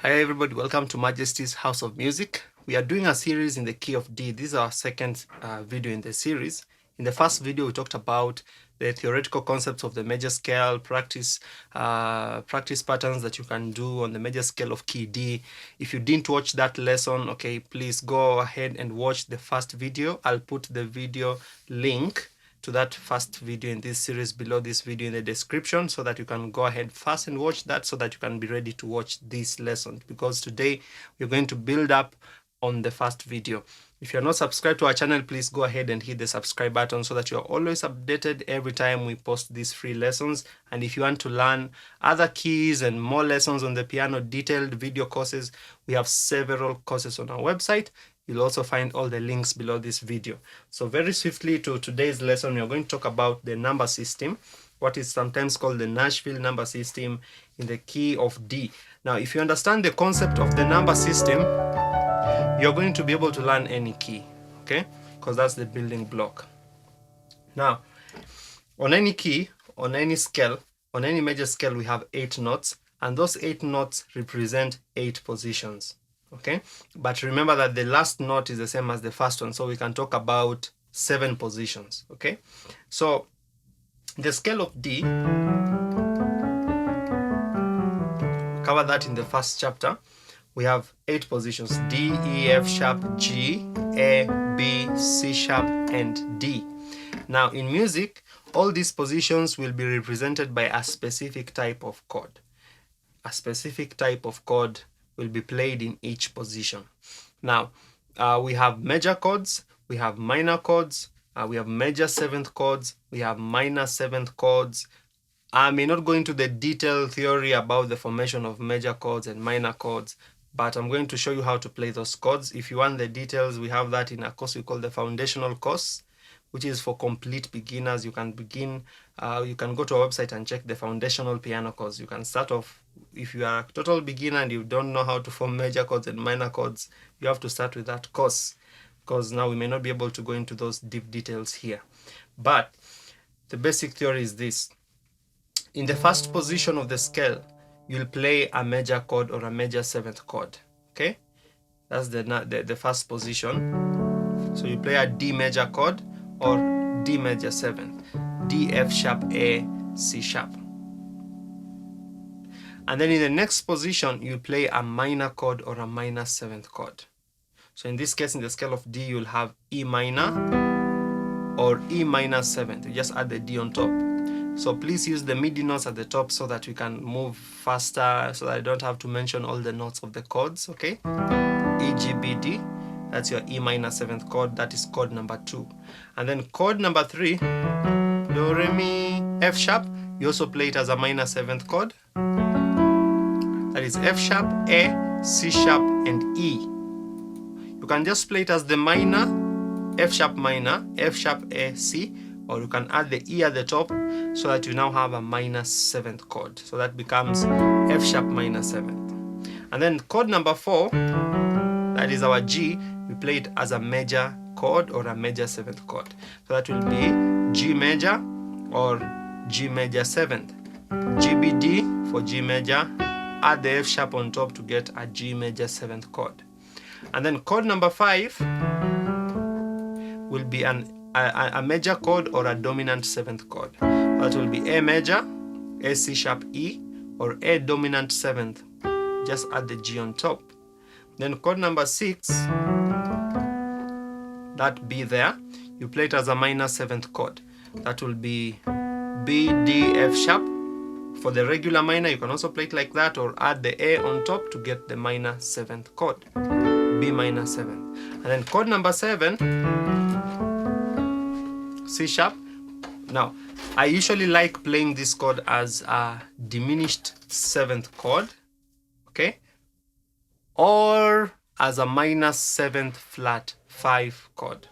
Hi everybody, welcome to Majesty's House of Music. We are doing a series in the key of D. This is our second video in the series. In the first video, we talked about the theoretical concepts of the major scale, practice patterns that you can do on the major scale of key D. If you didn't watch that lesson, okay, please go ahead and watch the first video. I'll put the video link to that first video in this series below this video in the description, so that you can go ahead first and watch that, so that you can be ready to watch this lesson, because today we're going to build up on the first video. If you're not subscribed to our channel, please go ahead and hit the subscribe button so that you're always updated every time we post these free lessons. And if you want to learn other keys and more lessons on the piano, detailed video courses, we have several courses on our website. You'll also find all the links below this video. So very swiftly to today's lesson, we are going to talk about the number system, what is sometimes called the Nashville number system in the key of D. Now, if you understand the concept of the number system, you're going to be able to learn any key, okay? Because that's the building block. Now, on any key, on any scale, on any major scale, we have 8 notes, and those 8 notes represent 8 positions. Okay, but remember that the last note is the same as the first one, so we can talk about 7 positions. Okay, so the scale of D, cover that in the first chapter. We have 8 positions: D, E, F sharp, G, A, B, C sharp, and D. Now in music, all these positions will be represented by a specific type of chord. A specific type of chord will be played in each position. Now, we have major chords, we have minor chords, we have major 7th chords, we have minor 7th chords. I may not go into the detailed theory about the formation of major chords and minor chords, but I'm going to show you how to play those chords. If you want the details, we have that in a course we call the foundational course, which is for complete beginners. You can begin, you can go to our website and check the foundational piano course. You can start off, if you are a total beginner and you don't know how to form major chords and minor chords, you have to start with that course, because now we may not be able to go into those deep details here. But the basic theory is this. In the first position of the scale, you'll play a major chord or a major 7th chord, okay? That's the first position. So you play a D major chord or D major 7th, D, F sharp, A, C sharp. And then in the next position, you play a minor chord or a minor 7th chord. So in this case, in the scale of D, you'll have E minor or E minor 7th. You just add the D on top. So please use the MIDI notes at the top so that we can move faster, so that I don't have to mention all the notes of the chords, okay? E, G, B, D. That's your E minor 7th chord. That is chord number 2. And then chord number 3, Do, Re, Mi, F sharp. You also play it as a minor 7th chord. That is F sharp, A, C sharp, and E. You can just play it as the minor, F sharp minor, F sharp, A, C, or you can add the E at the top so that you now have a minor 7th chord. So that becomes F sharp minor 7th. And then chord number 4, that is our G, we play it as a major chord or a major 7th chord. So that will be G major or G major 7th. G, B, D for G major, add the F sharp on top to get a G major 7th chord. And then chord number 5 will be a major chord or a dominant 7th chord. That will be A major, A, C sharp, E, or A dominant 7th. Just add the G on top. Then chord number 6, that B there, you play it as a minor 7th chord. That will be B, D, F sharp. For the regular minor, you can also play it like that, or add the A on top to get the minor 7th chord, B minor 7th. And then chord number 7, C sharp. Now, I usually like playing this chord as a diminished 7th chord, okay, or as a minor 7th flat 5 chord,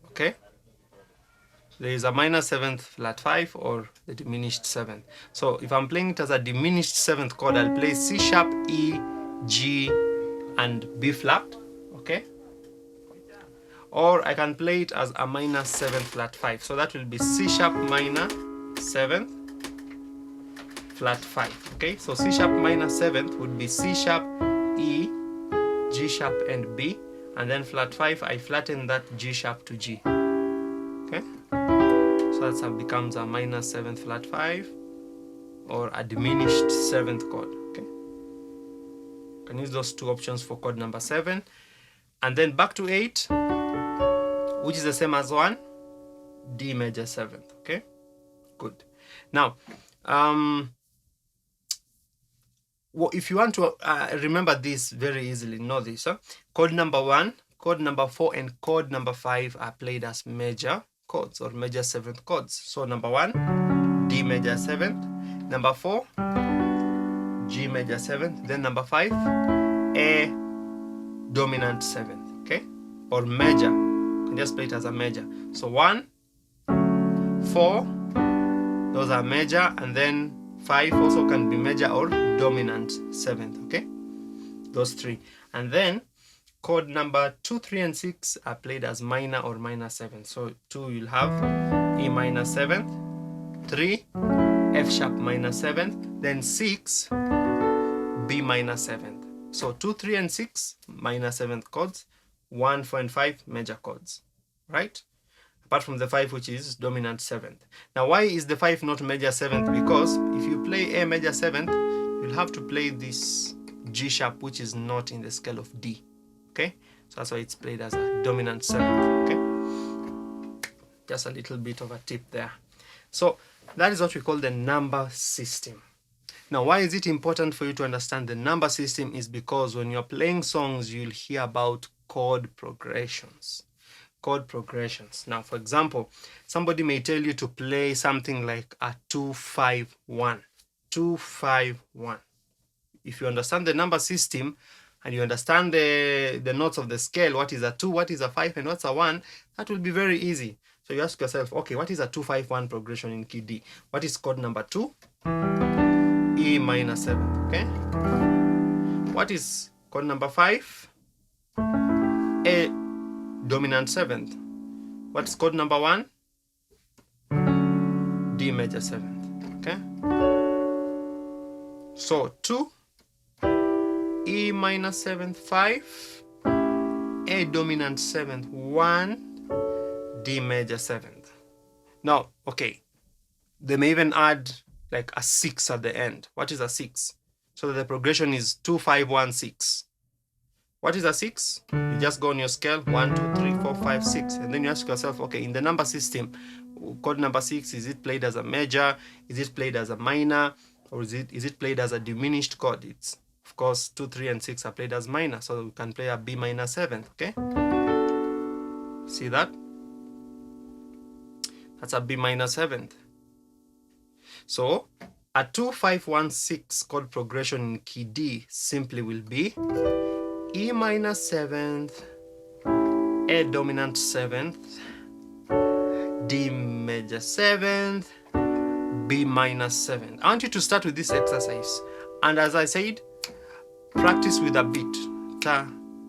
okay. There is a minor 7th flat 5 or the diminished 7th. So if I'm playing it as a diminished 7th chord, I'll play C sharp, E, G, and B flat, okay? Or I can play it as a minor 7th flat 5. So that will be C sharp minor 7th, flat 5. Okay, so C sharp minor 7th would be C sharp, E, G sharp, and B, and then flat 5, I flatten that G sharp to G. Okay, so that becomes a minor 7th flat 5, or a diminished 7th chord. Okay, you can use those two options for chord number 7. And then back to 8, which is the same as 1, D major 7th. Okay, good. Now, well, if you want to remember this very easily, know this. Chord number 1, chord number 4, and chord number 5 are played as major chords or major 7th chords. So number 1, D major 7th. Number 4, G major 7th. Then number 5, A dominant 7th. Okay, or major. You can just play it as a major. So 1, 4, those are major, and then 5 also can be major or dominant 7th. Okay, those 3. And then chord number 2, 3, and 6 are played as minor or minor 7th. So 2 you'll have E minor 7th, 3 F sharp minor 7th, then 6 B minor 7th. So 2, 3, and 6 minor 7th chords, 1, 4, and 5 major chords, right? Apart from the 5, which is dominant 7th. Now, why is the 5 not major 7th? Because if you play A major 7th, you'll have to play this G sharp, which is not in the scale of D. Okay, so that's why it's played as a dominant 7th. Okay, just a little bit of a tip there. So that is what we call the number system. Now, why is it important for you to understand the number system? Is because when you're playing songs, you'll hear about chord progressions. Chord progressions. Now, for example, somebody may tell you to play something like a 2-5-1. 2-5-1. If you understand the number system and you understand the notes of the scale, what is a 2, what is a 5, and what's a 1, that will be very easy. So you ask yourself, okay, what is a 2-5-1 progression in key D? What is chord number 2? E minor 7th. Okay. What is chord number 5? A dominant 7th. What's chord number 1? D major 7th. Okay. So 2, E minor 7th, 5, A dominant 7th, 1, D major 7th. Now, okay, they may even add like a 6 at the end. What is a 6? So the progression is 2, 5, 1, 6. What is a 6? You just go on your scale, 1, 2, 3, 4, 5, 6. And then you ask yourself, okay, in the number system, chord number 6, is it played as a major? Is it played as a minor? Or is it played as a diminished chord? It's, of course, 2, 3, and 6 are played as minor. So we can play a B minor 7th, okay? See that? That's a B minor 7th. So a 2, 5, 1, 6 chord progression in key D simply will be E minor 7th, A dominant 7th, D major 7th, B minor 7th. I want you to start with this exercise. And as I said, practice with a beat. Ta,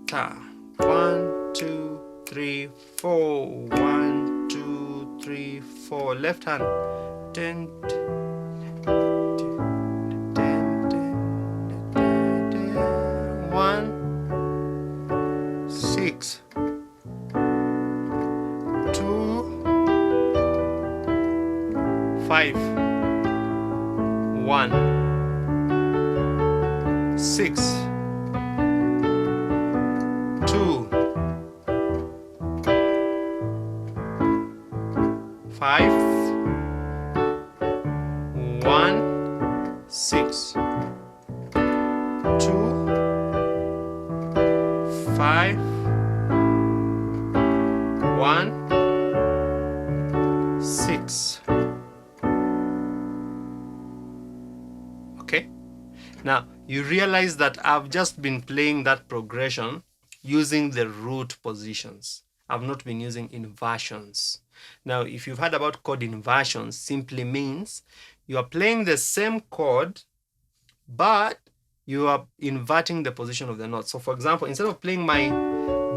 ta. 1, 2, 3, 4. 1, 2, 3, 4. Left hand. 10, 1, 6, 2, 5, 1, 6, 2, 5, 1, 6, 2, 5, 1, 6. Okay, now you realize that I've just been playing that progression using the root positions. I've not been using inversions. Now, if you've heard about chord inversions, simply means you are playing the same chord, but you are inverting the position of the note. So for example, instead of playing my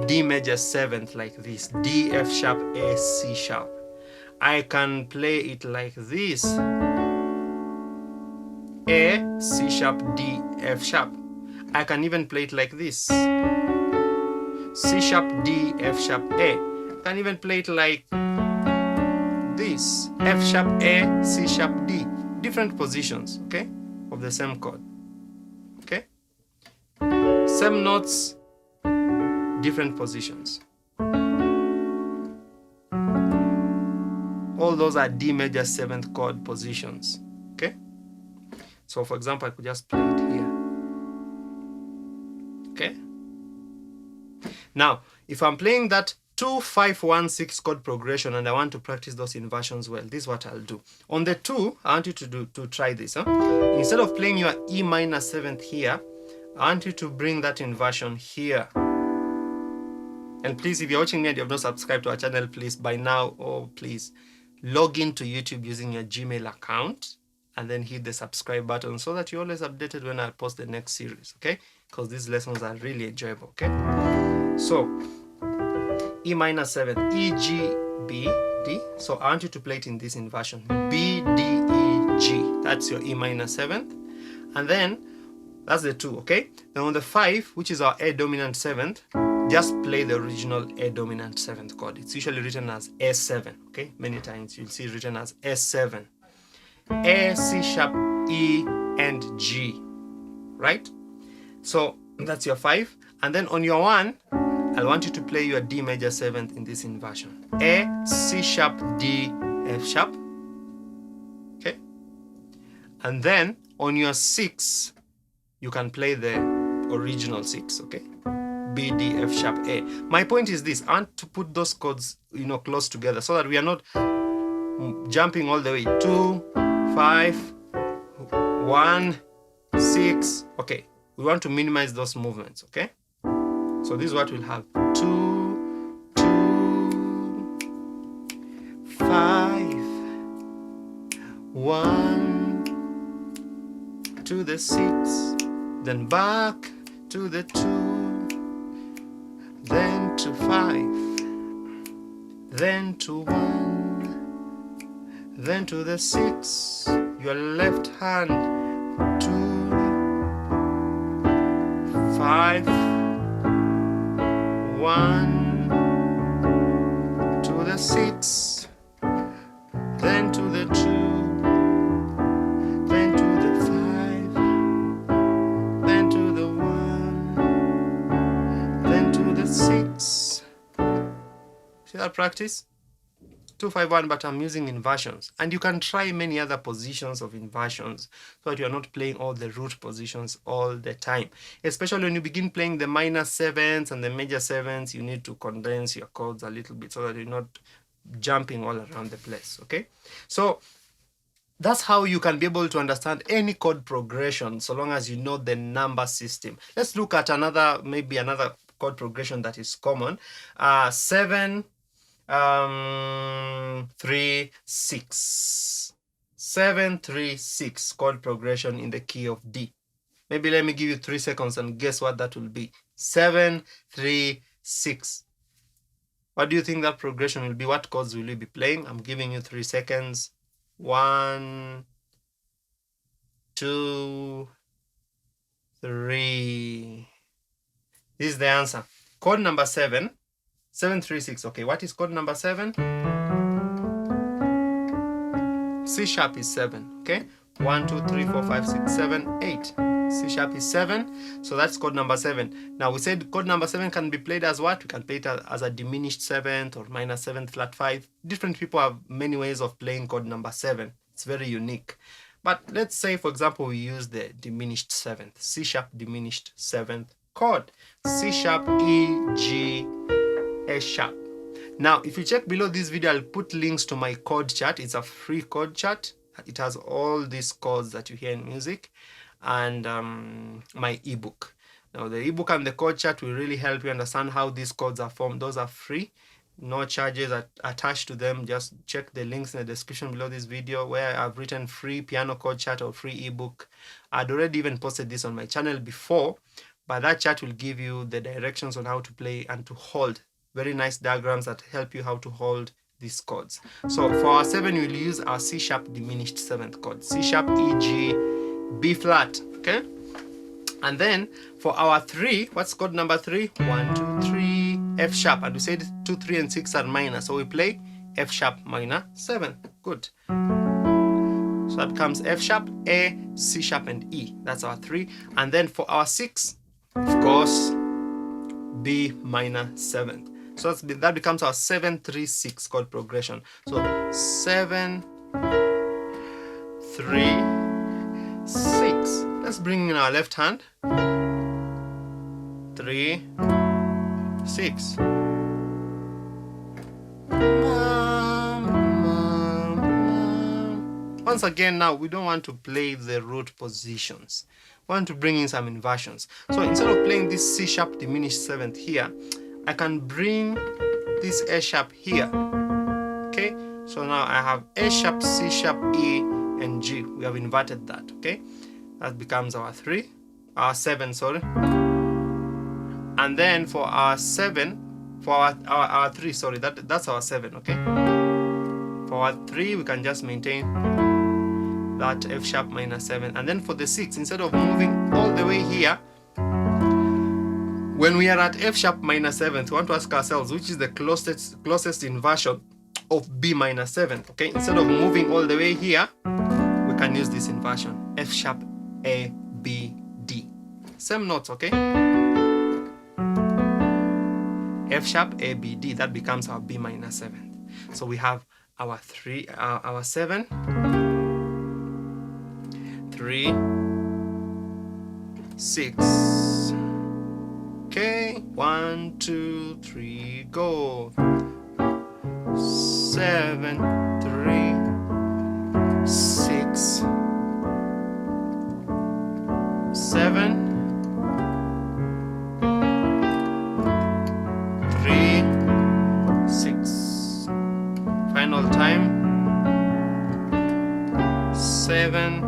D major 7th like this, D, F sharp, A, C sharp, I can play it like this. A, C sharp, D, F sharp. I can even play it like this. C sharp, D, F sharp, A. I can even play it like this. F sharp, A, C sharp, D. Different positions, okay, of the same chord. Okay? Same notes, different positions. All those are D major 7th chord positions. Okay? So for example, I could just play it here. Okay? Now, if I'm playing that 2, 5, 1, 6 chord progression and I want to practice those inversions well, this is what I'll do. On the 2, I want you to try this. Instead of playing your E minor 7th here, I want you to bring that inversion here. And please, if you're watching me and you have not subscribed to our channel, please by now, please log into YouTube using your Gmail account and then hit the subscribe button so that you're always updated when I post the next series, okay? Because these lessons are really enjoyable, okay? So, E minor 7, E, G, B, D. So I want you to play it in this inversion. B, D, E, G. That's your E minor 7th. And then, that's the 2, okay? Then on the 5, which is our A dominant 7th, just play the original A dominant 7th chord. It's usually written as A7, okay? Many times you'll see it written as A7. A, C sharp, E, and G, right? So that's your 5. And then on your 1, I want you to play your D major 7th in this inversion. A, C sharp, D, F sharp. Okay? And then on your 6, you can play the original 6, okay? B, D, F sharp, A. My point is this, I want to put those chords, close together so that we are not jumping all the way. 2, 5, 1, 6. Okay, we want to minimize those movements, okay? So this is what we'll have. 2, 2, 5, 1, to the 6, then back to the 2, then to 5, then to 1, then to the 6, your left hand, 2, 5, 1, to the 6, then to the 2, then to the 5, then to the 1, then to the 6. See that practice? 2, 5, 1, but I'm using inversions. And you can try many other positions of inversions so that you're not playing all the root positions all the time. Especially when you begin playing the minor 7s and the major 7s, you need to condense your chords a little bit so that you're not jumping all around the place, okay? So that's how you can be able to understand any chord progression so long as you know the number system. Let's look at maybe another chord progression that is common. 7, 3, 6. 7, 3, 6 chord progression in the key of D. Maybe let me give you 3 seconds and guess what that will be. 7, 3, 6. What do you think that progression will be? What chords will you be playing? I'm giving you 3 seconds. 1, 2, 3. This is the answer. Chord number 7. 7, 3, 6. Okay, what is chord number 7? C sharp is 7. Okay, 1, 2, 3, 4, 5, 6, 7, 8. C sharp is 7. So that's chord number 7. Now we said chord number 7 can be played as what? We can play it as a diminished 7th or minor 7th flat 5. Different people have many ways of playing chord number 7. It's very unique. But let's say, for example, we use the diminished 7th. C sharp diminished 7th chord. C sharp, E, G, A sharp. Now, if you check below this video, I'll put links to my chord chart. It's a free chord chart. It has all these chords that you hear in music and my ebook. Now, the ebook and the chord chart will really help you understand how these chords are formed. Those are free. No charges attached to them. Just check the links in the description below this video where I've written free piano chord chart or free ebook. I'd already even posted this on my channel before, but that chart will give you the directions on how to play and to hold. Very nice diagrams that help you how to hold these chords. So for our 7, we'll use our C sharp diminished 7th chord. C sharp, E, G, B flat, okay? And then for our 3, what's chord number 3? 1, 2, 3, F sharp. And we said 2, 3, and 6 are minor. So we play F sharp minor 7. Good. So that becomes F sharp, A, C sharp, and E. That's our 3. And then for our 6, of course, B minor 7. So that becomes our 7, 3, 6 chord progression. So 7, 3, 6. Let's bring in our left hand. 3, 6. Once again, now we don't want to play the root positions. We want to bring in some inversions. So instead of playing this C sharp diminished 7th here, I can bring this A sharp here. Okay? So now I have A sharp, C sharp, E, and G. We have inverted that. Okay? That becomes our 7, sorry. And then for our 7, for our 3, sorry, that's our 7, okay? For our 3, we can just maintain that F sharp minor 7. And then for the 6, instead of moving all the way here, when we are at F sharp minor 7th, we want to ask ourselves which is the closest inversion of B minor 7th, okay? Instead of moving all the way here, we can use this inversion, F sharp, A, B, D. Same notes, okay? F sharp, A, B, D. That becomes our B minor 7th. So we have our 3, our 7, 3, 6. Okay, 1, 2, 3, go. 7, 3, 6, 7, 3, 6. Final time. 7,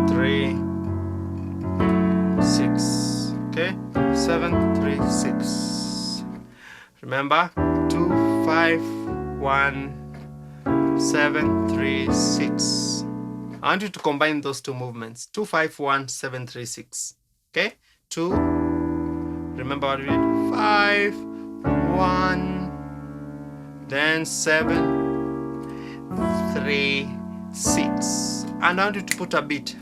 3, 6. Okay, 7, 3, 6. Remember, 2, 5, 1, 7, 3, 6. I want you to combine those two movements. 2, 5, 1, 7, 3, 6. Okay, 2. Remember what we did? 5, 1, then 7, 3, 6. And I want you to put a beat.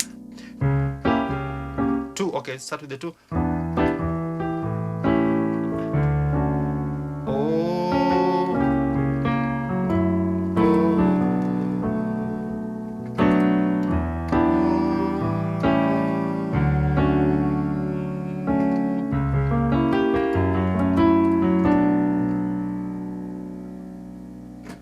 2. Okay, start with the 2.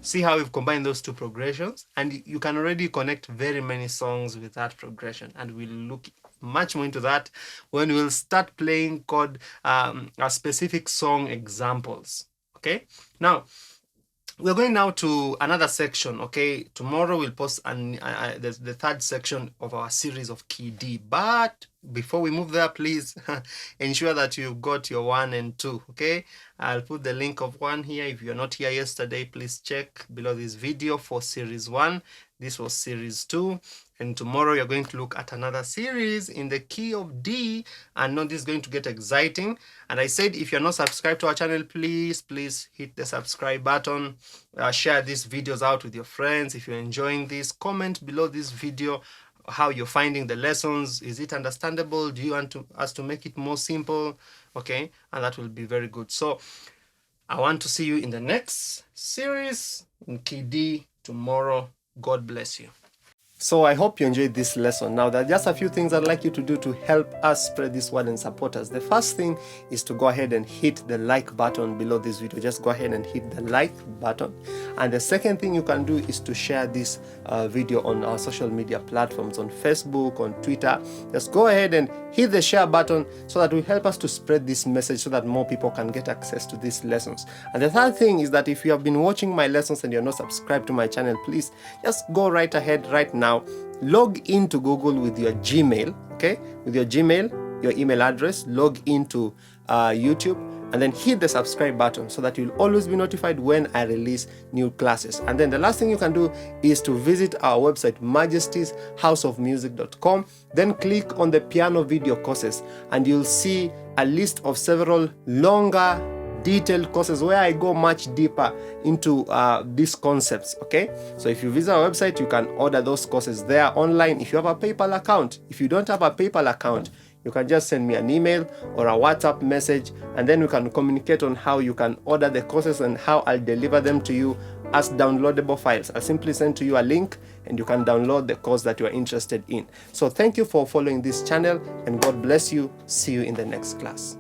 See how we've combined those two progressions, and you can already connect very many songs with that progression, and we'll look much more into that when we'll start playing chord a specific song examples. Okay, now we're going now to another section. Okay, tomorrow we'll post the third section of our series of key D, but before we move there, please ensure that you've got your 1 and 2. Okay, I'll put the link of 1 here. If you're not here yesterday, please check below this video for series 1. This was series 2, and tomorrow you're going to look at another series in the key of D. And now this is going to get exciting. And I said, if you're not subscribed to our channel, please hit the subscribe button. Share these videos out with your friends. If you're enjoying this, comment below this video how you're finding the lessons. Is it understandable? Do you want us to make it more simple? Okay, and that will be very good. So I want to see you in the next series in key D tomorrow. God bless you. So I hope you enjoyed this lesson. Now, there are just a few things I'd like you to do to help us spread this word and support us. The first thing is to go ahead and hit the like button below this video. Just go ahead and hit the like button. And the second thing you can do is to share this video on our social media platforms, on Facebook, on Twitter. Just go ahead and hit the share button so that will help us to spread this message so that more people can get access to these lessons. And the third thing is that if you have been watching my lessons and you're not subscribed to my channel, please just go right ahead right now. Log into Google with your Gmail, okay? With your Gmail, your email address, log into YouTube, and then hit the subscribe button so that you'll always be notified when I release new classes. And then the last thing you can do is to visit our website, MAJESTY'S then click on the piano video courses, and you'll see a list of several longer detailed courses where I go much deeper into these concepts. Okay, so if you visit our website, you can order those courses there online if you have a PayPal account. If you don't have a PayPal account, you can just send me an email or a WhatsApp message, and then we can communicate on how you can order the courses and how I'll deliver them to you as downloadable files. I'll simply send to you a link and you can download the course that you are interested in. So thank you for following this channel, and God bless you. See you in the next class.